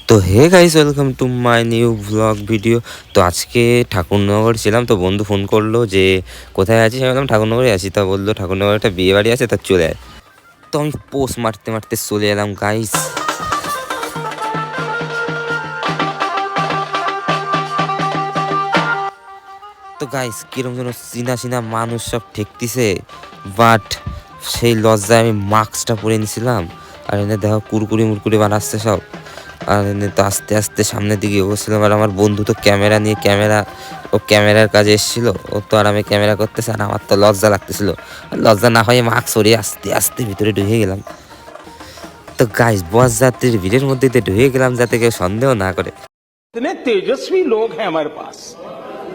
তো hey guys, welcome to my new blog video. তো আজকে ঠাকুরনগর ছিলাম, তো বন্ধু ফোন করলো যে কোথায় আছিস। আমি বললাম ঠাকুরনগরে আছি। তা বললো ঠাকুরনগরে একটা বিয়ে বাড়ি আছে, তা চলে আয়। তো আমি পোস্ট মারতে মারতে চলে এলাম গাইস। তো গাইস কিরম যেন চিনা চিনা মানুষ সব ঠেকতিছে, বাট সেই লজ্জায় আমি মাস্কটা পরে নিছিলাম। আর এনে দেখো কুরকুরি মুরকুরি বানাচ্ছে সব। আর এনে তো আস্তে আস্তে সামনের দিকে এগোচ্ছিলাম। আর আমার বন্ধু তো ক্যামেরা নিয়ে ও ক্যামেরার কাজে এসেছিল। ও তো আর আমি ক্যামেরা করতেছে, আর আমার তো লজ্জা লাগতেছিল। আর লজ্জা না হয়ে মাস্ক সরিয়ে আস্তে আস্তে ভিতরে ঢুকে গেলাম। তো গাইস বস যাত্রীর ভিড়ের মধ্যে ঢুকে গেলাম যাতে কেউ সন্দেহ না করে। कितने तेजस्वी लोग हैं हमारे पास,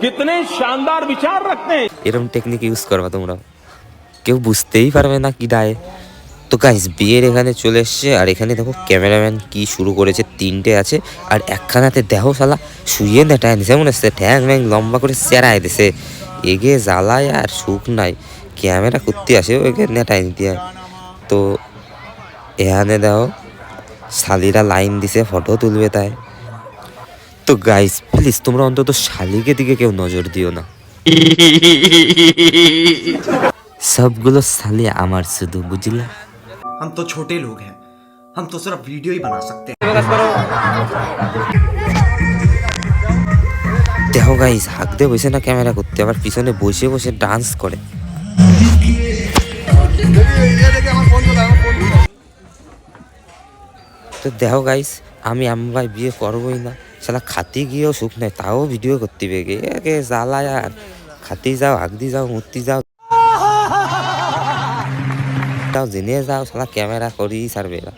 कितने शानदार विचार रखते हैं। এরকম টেকনিক ইউজ করবা তোমরা, কেউ বুঝতেই পারবে না কি ডায়ে। তো গাইস বিয়ের এখানে চলে এসছে। আর এখানে দেখো ক্যামেরাম্যান কি শুরু করেছে, 3টে আছে। আর একখানাতে দেখো শালা শুয়ে নেটায় নিছে, মনে হচ্ছে ঠ্যাং ম্যাং লম্বা করে চেরাই দিছে। এগে জ্বালায় আর সুখ নাই, ক্যামেরা করতে আসে ওকে নেটায় নিতে হয়। তো এখানে দেখো শালিরা লাইন দিছে, ফটো তুলবে তাই। তো গাইস প্লিজ তোমরা অন্তত শালিকে দিকে কেউ নজর দিও না। সবগুলো শালি আমার শুধু, বুঝলা। हम तो छोटे लोग हैं, हम तो सिर्फ वीडियो ही बना सकते हैं। দেখো গাইস হাঁক দিয়ে বসে না ক্যামেরা করতে, আবার পিছনে বসে বসে ডান্স করে। তো দেখো গাইস আমি ভাই বিয়ে করবোই না, শালা খাতি গিয়েও সুখ নেই, তাও ভিডিও করতে বেগে একে জ্বালা। আর খাতি যাও, আগদি যাও, মূর্তি যাও, তাও জেনে যাও, শালা ক্যামেরা করেই ছাড়বে এরা।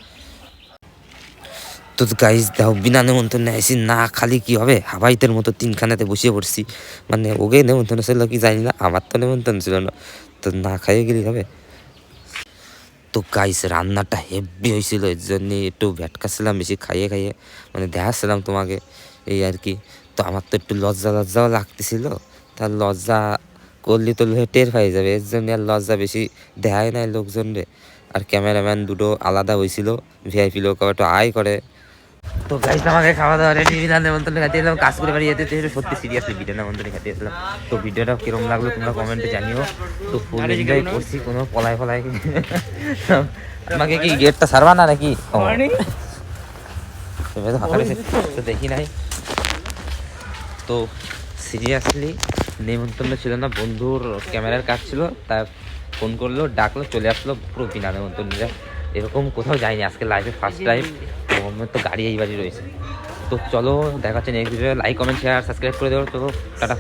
তো গাইস দাও বিনা নেমন্তন্নে আসি না, খালি কি হবে হাবাইতের মতো 3খানাতে বসিয়ে পড়ছি। মানে ওকে নেমন্তন্ন ছিল কি জানি না, আমার তো নেমন্তন্ন ছিল না, তো না খাইয়ে গেলি হবে। তো গাইস রান্নাটা হেভি হয়েছিল, এর জন্যে একটু ভ্যাটকাছিলাম বেশি খাইয়ে খাইয়ে, মানে দেখাচ্ছিলাম তোমাকে এই আর কি। তো আমার তো একটু লজ্জাও লাগতেছিল। তার লজ্জা করলে তো টের পাই যাবে, এর জন্য আর লজ্জা বেশি দেখায় নাই লোকজনরে। আর ক্যামেরাম্যান দুটো আলাদা হয়েছিল, ভিআইপি লোক একটু আয় করে। তো গাইস আমাকে খাওয়া দাওয়া রেডি, বিনা নেমন্তন্ন খাইতে এলাম, কাজ করে বাড়ি যেতে সত্যি সিরিয়াসলি বিনা নেমন্তন্ন খাইতে এলাম। তো ভিডিওটা কিরম লাগলো তোমরা কমেন্টে জানিও। তো ফুল এনজয় করছি, কোনো পলায় আমাকে কি গেটটা সারবা না নাকি? তো দেখি নাই। তো সিরিয়াসলি নেমন্তন্ন ছিল না, বন্ধুর ক্যামেরার কাজ ছিল, তার ফোন করলো, ডাকলো, চলে আসলো পুরো বিনা নেমন্তন্নরা। এরকম কোথাও যায়নি, আজকে লাইফে ফার্স্ট টাইম। তো আমার তো গাড়ি এই বাড়ি রয়েছে। তো চলো দেখা হচ্ছে next video. Like comment share subscribe করে দেবো। তো টাটা।